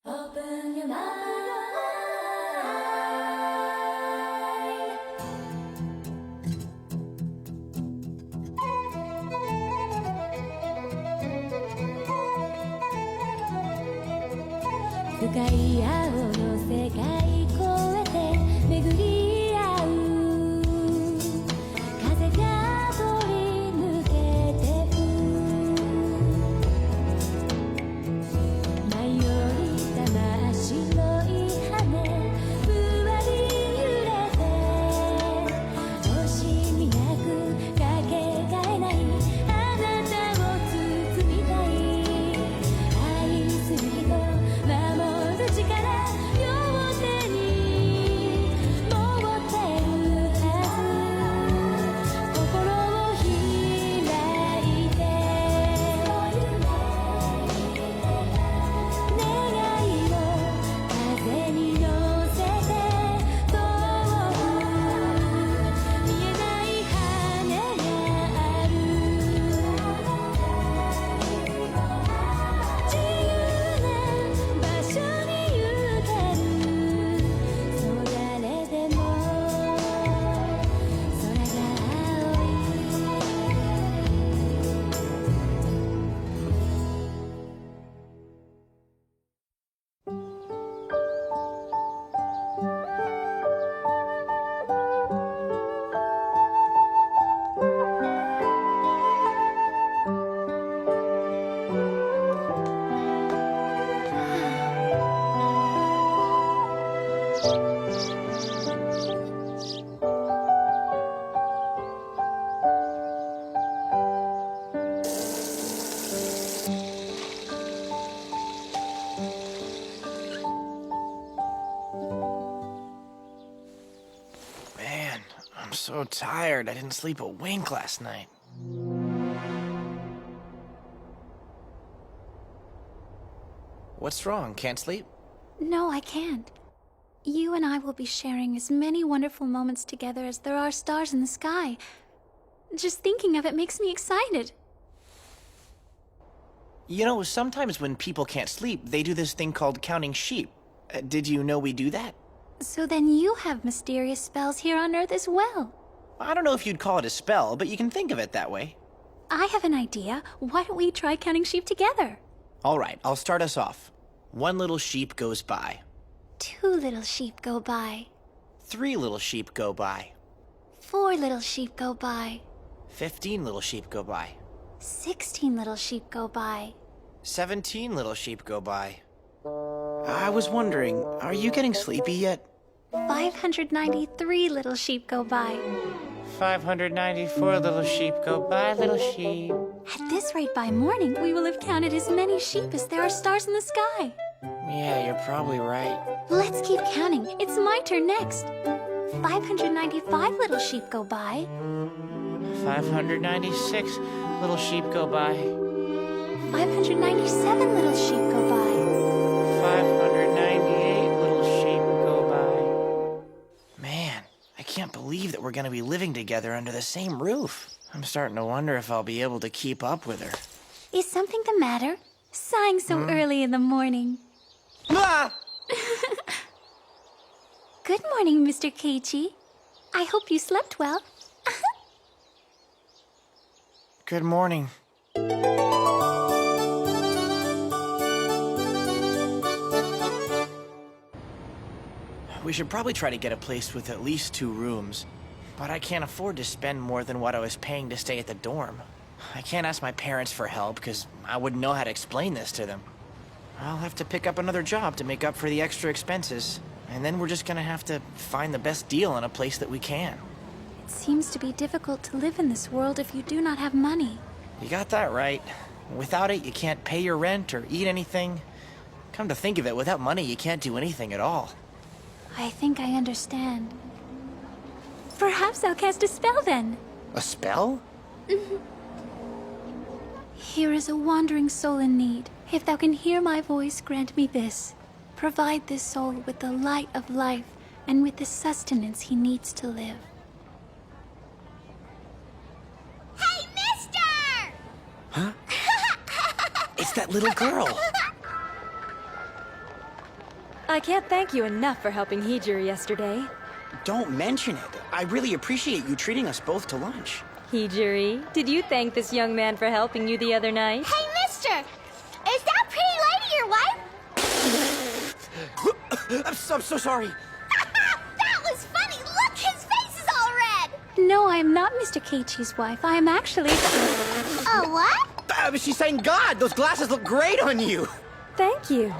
Open your mind. 深い青の世界越えて巡り合う風が通り抜けてく迷いた真っ白い羽ふわり揺れて惜しみなくかけがえないあなたを包みたい愛する人守る力両手に持ってるはず心を開いて願いを風に乗せて遠く見えない羽がある自由な場所に行けるそう誰でも空が青いMan, I'm so tired. I didn't sleep a wink last night. What's wrong? Can't sleep? No, I can't. You and I will be sharing as many wonderful moments together as there are stars in the sky. Just thinking of it makes me excited. You know, sometimes when people can't sleep, they do this thing called counting sheep. Did you know we do that? So then you have mysterious spells here on Earth as well. I don't know if you'd call it a spell, but you can think of it that way. I have an idea. Why don't we try counting sheep together? All right, I'll start us off. 1 little sheep goes by. 2 little sheep go by. 3 little sheep go by. 4 little sheep go by. 15 little sheep go by. 16 little sheep go by. 17 little sheep go by. I was wondering, are you getting sleepy yet? 593 little sheep go by. 594 little sheep go by, little sheep. At this rate, by morning, we will have counted as many sheep as there are stars in the sky. Yeah, you're probably right. Let's keep counting. It's my turn next. 595 little sheep go by. 596 little sheep go by. 597 little sheep go by. 598 little sheep go by. Man, I can't believe that we're gonna be living together under the same roof. I'm starting to wonder if I'll be able to keep up with her. Is something the matter? Sighing so early in the morning. Ah! Good morning, Mr. Keiichi. I hope you slept well. Good morning. We should probably try to get a place with at least 2 rooms. But I can't afford to spend more than what I was paying to stay at the dorm. I can't ask my parents for help because I wouldn't know how to explain this to them. I'll have to pick up another job to make up for the extra expenses. And then we're just gonna have to find the best deal in a place that we can. It seems to be difficult to live in this world if you do not have money. You got that right. Without it, you can't pay your rent or eat anything. Come to think of it, without money, you can't do anything at all. I think I understand. Perhaps I'll cast a spell then. A spell? Here is a wandering soul in need. If thou can hear my voice, grant me this. Provide this soul with the light of life and with the sustenance he needs to live. Hey, mister! Huh? It's that little girl. I can't thank you enough for helping Hijiri yesterday. Don't mention it. I really appreciate you treating us both to lunch. Hijiri, did you thank this young man for helping you the other night? Hey, mister! Is that pretty lady your wife? I'm so sorry. That was funny! Look, his face is all red! No, I am not Mr. Keiichi's wife. I am actually... Oh, what? She's saying God, those glasses look great on you. Thank you.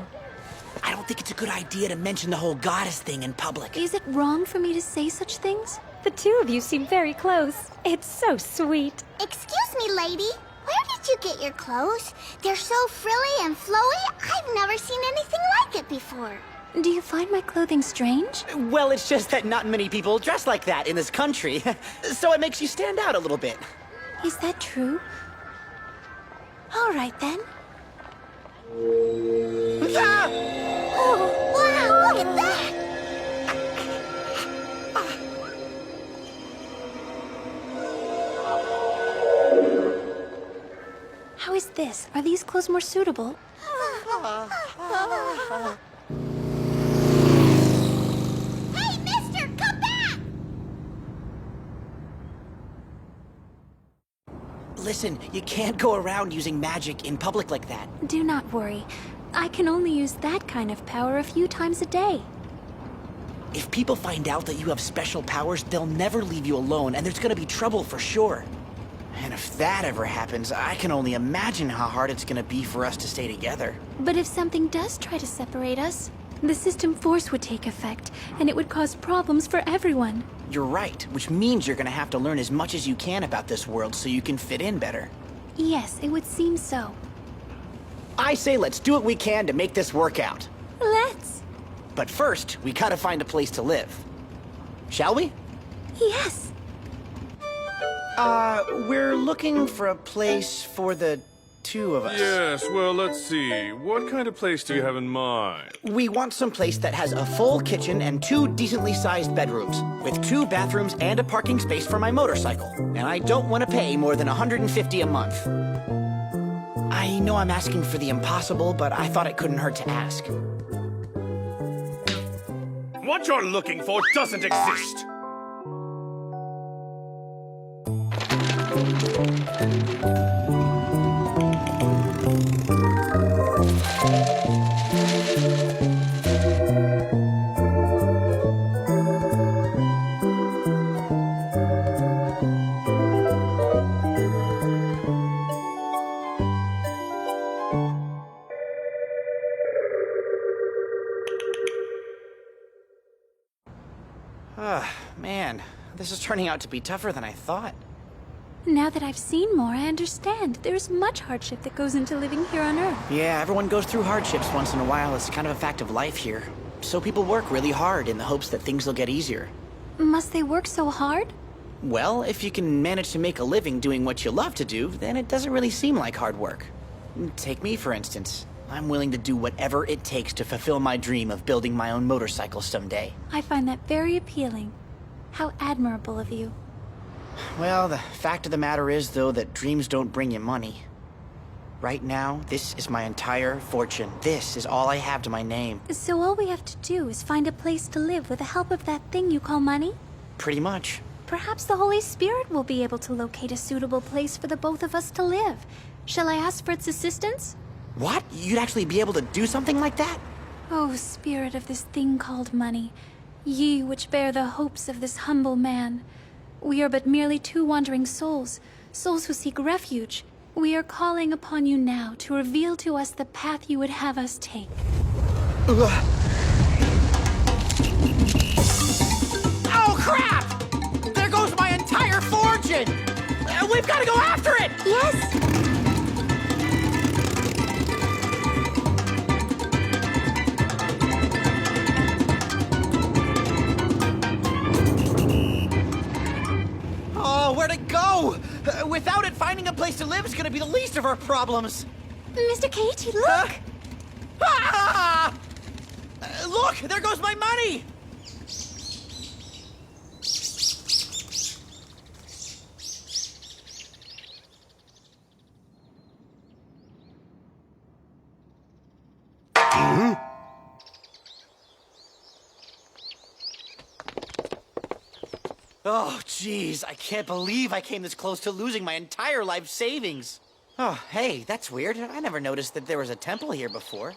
I don't think it's a good idea to mention the whole goddess thing in public. Is it wrong for me to say such things? The two of you seem very close. It's so sweet. Excuse me, lady. Where did you get your clothes? They're so frilly and flowy. I've never seen anything like it before. Do you find my clothing strange? Well, it's just that not many people dress like that in this country. So it makes you stand out a little bit. Is that true? All right, then. Ah! Oh, wow, look at that! How is this? Are these clothes more suitable? Hey, mister, come back! Listen, you can't go around using magic in public like that. Do not worry. I can only use that kind of power a few times a day. If people find out that you have special powers, they'll never leave you alone, and there's gonna be trouble for sure. And if that ever happens, I can only imagine how hard it's gonna be for us to stay together. But if something does try to separate us, the system force would take effect, and it would cause problems for everyone. You're right, which means you're gonna have to learn as much as you can about this world so you can fit in better. Yes, it would seem so. I say let's do what we can to make this work out. Let's. But first, we gotta find a place to live. Shall we? Yes. We're looking for a place for the two of us. Yes, well, let's see. What kind of place do you have in mind? We want some place that has a full kitchen and 2 decently sized bedrooms, with 2 bathrooms and a parking space for my motorcycle. And I don't want to pay more than $150 a month. I know I'm asking for the impossible, but I thought it couldn't hurt to ask. What you're looking for doesn't exist! Man, this is turning out to be tougher than I thought. Now that I've seen more, I understand. There's much hardship that goes into living here on Earth. Yeah, everyone goes through hardships once in a while. It's kind of a fact of life here. So people work really hard in the hopes that things will get easier. Must they work so hard? Well, if you can manage to make a living doing what you love to do, then it doesn't really seem like hard work. Take me, for instance. I'm willing to do whatever it takes to fulfill my dream of building my own motorcycle someday. I find that very appealing. How admirable of you. Well, the fact of the matter is, though, that dreams don't bring you money. Right now, this is my entire fortune. This is all I have to my name. So all we have to do is find a place to live with the help of that thing you call money? Pretty much. Perhaps the Holy Spirit will be able to locate a suitable place for the both of us to live. Shall I ask for its assistance? What? You'd actually be able to do something like that? Oh, spirit of this thing called money, ye which bear the hopes of this humble man. We are but merely 2 wandering souls, souls who seek refuge. We are calling upon you now to reveal to us the path you would have us take. Oh, crap! There goes my entire fortune! We've got to go after it! Yes! Oh, where'd it go? Without it, finding a place to live is gonna be the least of our problems. Mr. Keiichi, look! Ah! Look, there goes my money! Oh, jeez, I can't believe I came this close to losing my entire life savings. Oh, hey, that's weird. I never noticed that there was a temple here before.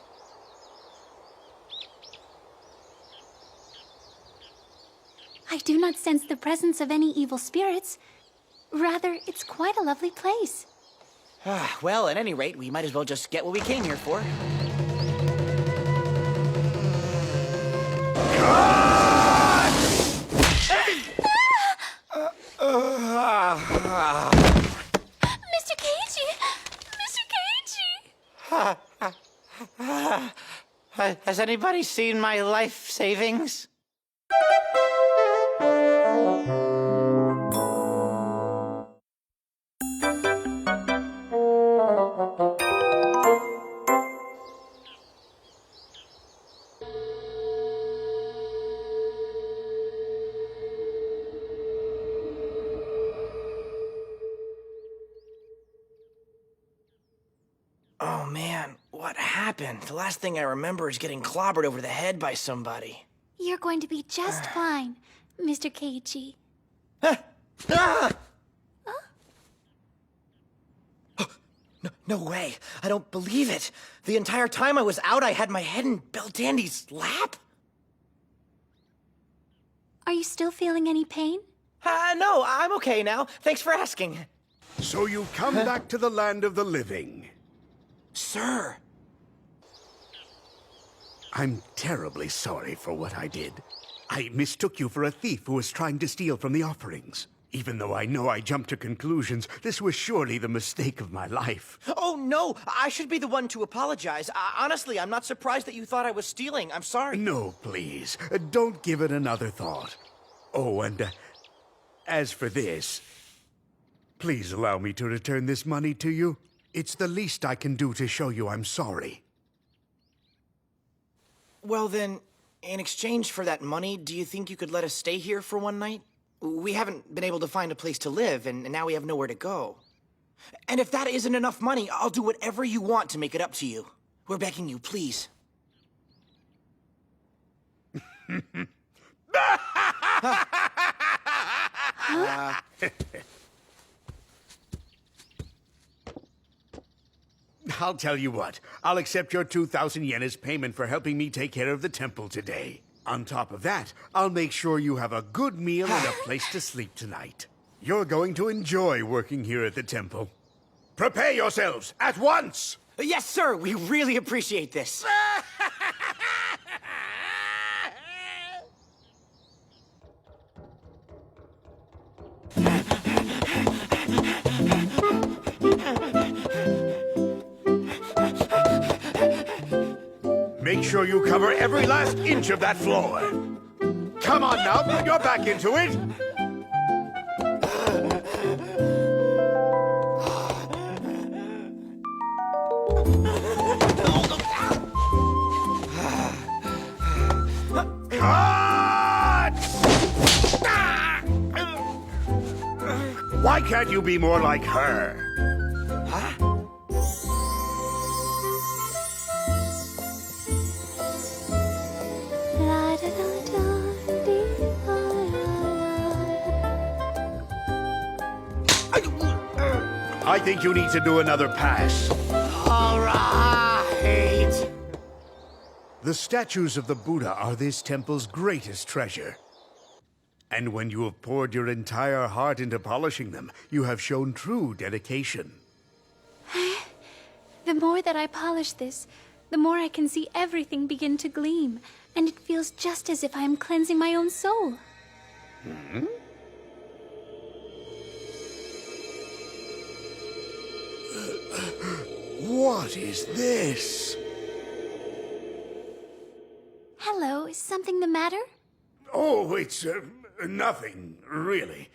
I do not sense the presence of any evil spirits. Rather, it's quite a lovely place. Well, at any rate, we might as well just get what we came here for. Mr. Keiji! Mr. Keiji! Has anybody seen my life savings? Oh man, what happened? The last thing I remember is getting clobbered over the head by somebody. You're going to be just fine, Mr. Keiji. No way. I don't believe it. The entire time I was out, I had my head in Beldandy's lap? Are you still feeling any pain? No, I'm okay now. Thanks for asking. So you've come back to the land of the living. Sir. I'm terribly sorry for what I did. I mistook you for a thief who was trying to steal from the offerings. Even though I know I jumped to conclusions, this was surely the mistake of my life. Oh, no. I should be the one to apologize. Honestly, I'm not surprised that you thought I was stealing. I'm sorry. No, please. Don't give it another thought. Oh, and as for this, please allow me to return this money to you. It's the least I can do to show you I'm sorry. Well then, in exchange for that money, do you think you could let us stay here for one night? We haven't been able to find a place to live, and now we have nowhere to go. And if that isn't enough money, I'll do whatever you want to make it up to you. We're begging you, please. I'll tell you what. I'll accept your 2,000 yen as payment for helping me take care of the temple today. On top of that, I'll make sure you have a good meal and a place to sleep tonight. You're going to enjoy working here at the temple. Prepare yourselves at once! Yes, sir. We really appreciate this. Make sure you cover every last inch of that floor. Come on now, put your back into it. Cut! Why can't you be more like her? La da da da dee la la. I think you need to do another pass. All right. The statues of the Buddha are this temple's greatest treasure. And when you have poured your entire heart into polishing them, you have shown true dedication. The more that I polish this, the more I can see everything begin to gleam, and it feels just as if I am cleansing my own soul. What is this? Hello, is something the matter? Oh, it's nothing, really.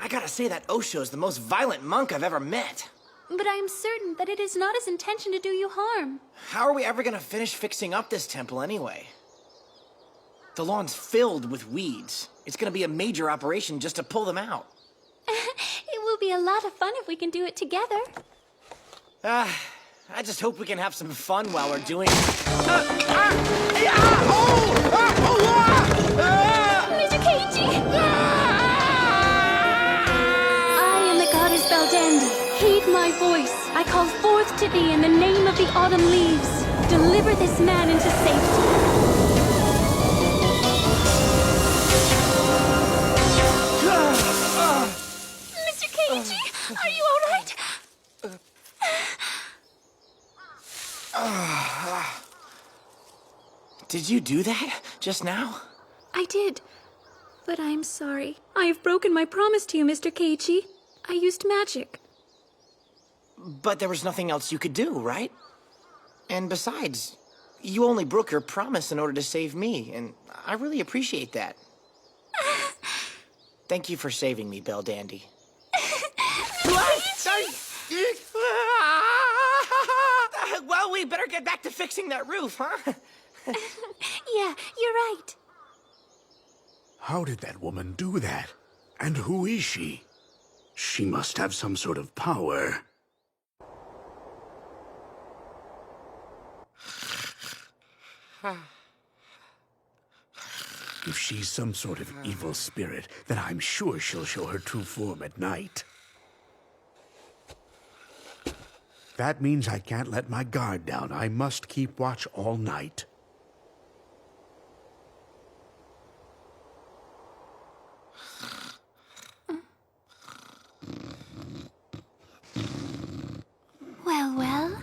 I gotta say that Osho's the most violent monk I've ever met. But I am certain that it is not his intention to do you harm. How are we ever gonna finish fixing up this temple anyway? The lawn's filled with weeds. It's gonna be a major operation just to pull them out. It will be a lot of fun if we can do it together. I just hope we can have some fun while we're doing it. Mr. Keiji! I am the goddess Baldandi. Heed my voice. I call forth to thee in the name of the autumn leaves. Deliver this man into safety. Mr. Keiji, are you all right? Did you do that just now? I did. But I'm sorry. I have broken my promise to you, Mr. Keiichi. I used magic. But there was nothing else you could do, right? And besides, you only broke your promise in order to save me, and I really appreciate that. Thank you for saving me, Belldandy. Well, we better get back to fixing that roof, huh? Yeah, you're right. How did that woman do that? And who is she? She must have some sort of power. If she's some sort of evil spirit, then I'm sure she'll show her true form at night. That means I can't let my guard down. I must keep watch all night. Well, well.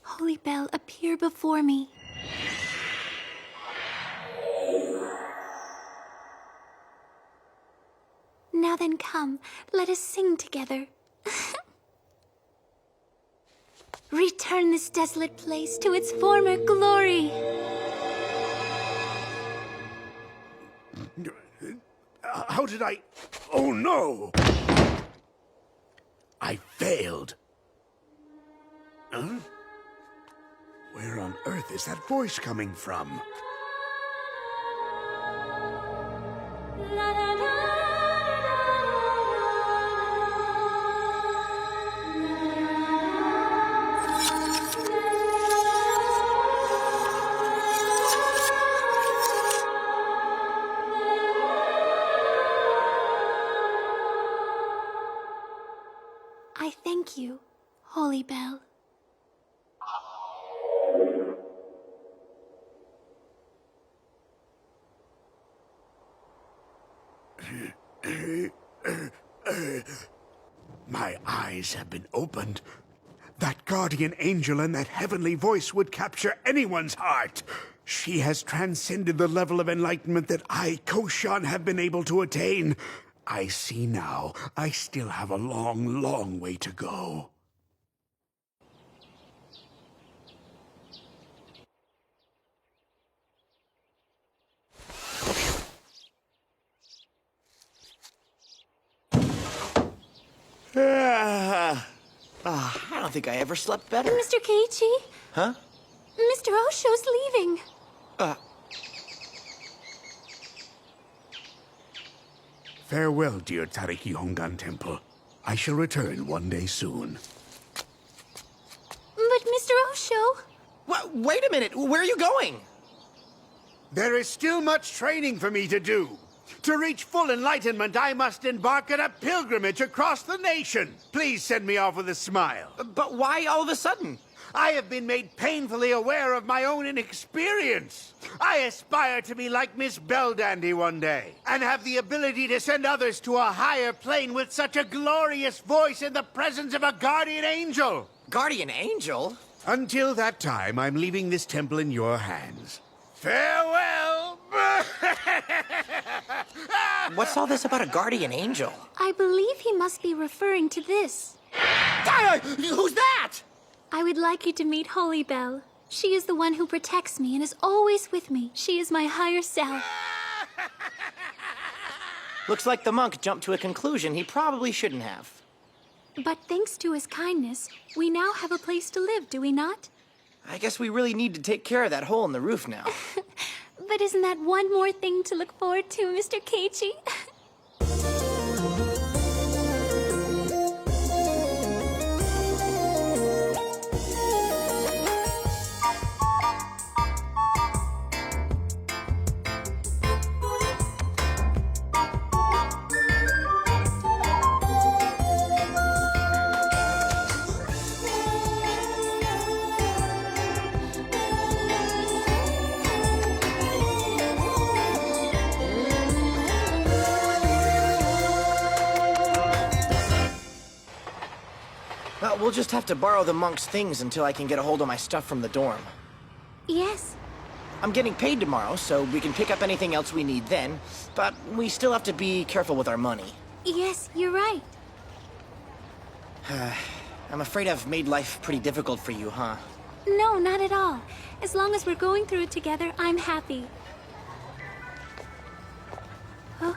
Holy Bell, appear before me. Now then come, let us sing together. Return this desolate place to its former glory. How did I... Oh, no! I failed. Huh? Where on earth is that voice coming from? I thank you, Holy Bell. My eyes have been opened. That guardian angel and that heavenly voice would capture anyone's heart. She has transcended the level of enlightenment that I, Koshan, have been able to attain. I see now, I still have a long, long way to go. I don't think I ever slept better. Mr. Keiichi? Huh? Mr. Osho's leaving. Farewell, dear Tariki Hongan Temple. I shall return one day soon. But Mr. Osho... Wait a minute, where are you going? There is still much training for me to do. To reach full enlightenment, I must embark on a pilgrimage across the nation. Please send me off with a smile. But why all of a sudden? I have been made painfully aware of my own inexperience. I aspire to be like Miss Belldandy one day, and have the ability to send others to a higher plane with such a glorious voice in the presence of a guardian angel. Guardian angel? Until that time, I'm leaving this temple in your hands. Farewell! What's all this about a guardian angel? I believe he must be referring to this. Who's that? I would like you to meet Holy Bell. She is the one who protects me and is always with me. She is my higher self. Looks like the monk jumped to a conclusion he probably shouldn't have. But thanks to his kindness, we now have a place to live, do we not? I guess we really need to take care of that hole in the roof now. But isn't that one more thing to look forward to, Mr. Keiichi? Well, we'll just have to borrow the monk's things until I can get a hold of my stuff from the dorm. Yes. I'm getting paid tomorrow, so we can pick up anything else we need then, but we still have to be careful with our money. Yes, you're right. I'm afraid I've made life pretty difficult for you, huh? No, not at all. As long as we're going through it together, I'm happy. Oh,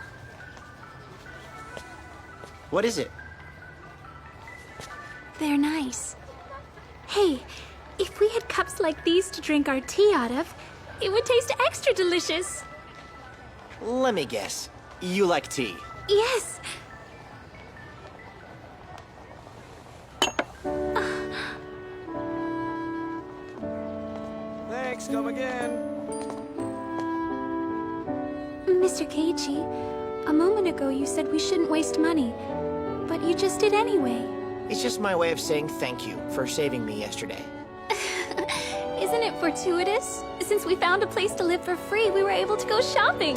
What is it? they're nice. Hey, if we had cups like these to drink our tea out of, it would taste extra delicious. Let me guess. You like tea. Yes. Thanks, come again. Mr. Keiichi, a moment ago you said we shouldn't waste money, but you just did anyway. It's just my way of saying thank you for saving me yesterday. Isn't it fortuitous? Since we found a place to live for free, we were able to go shopping.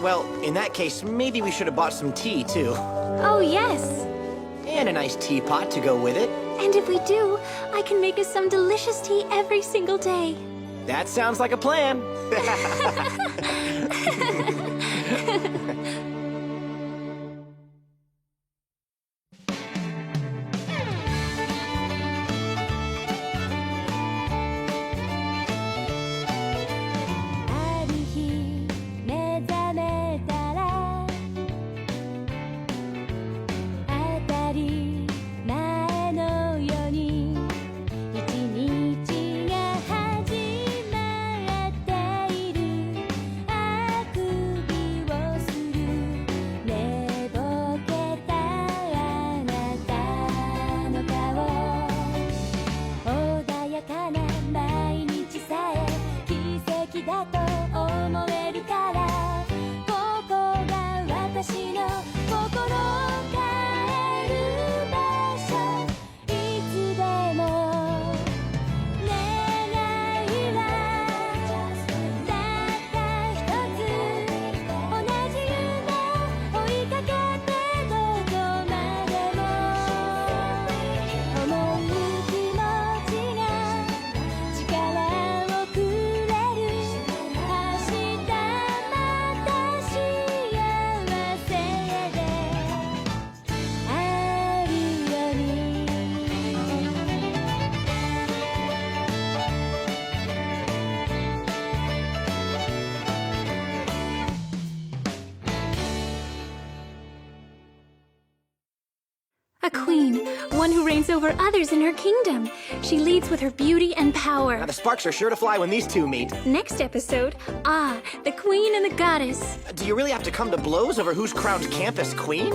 Well, in that case, maybe we should have bought some tea, too. Oh, yes. And a nice teapot to go with it. And if we do, I can make us some delicious tea every single day. That sounds like a plan. A queen, one who reigns over others in her kingdom. She leads with her beauty and power. Now, the sparks are sure to fly when these two meet. Next episode, the queen and the goddess. Do you really have to come to blows over who's crowned campus queen?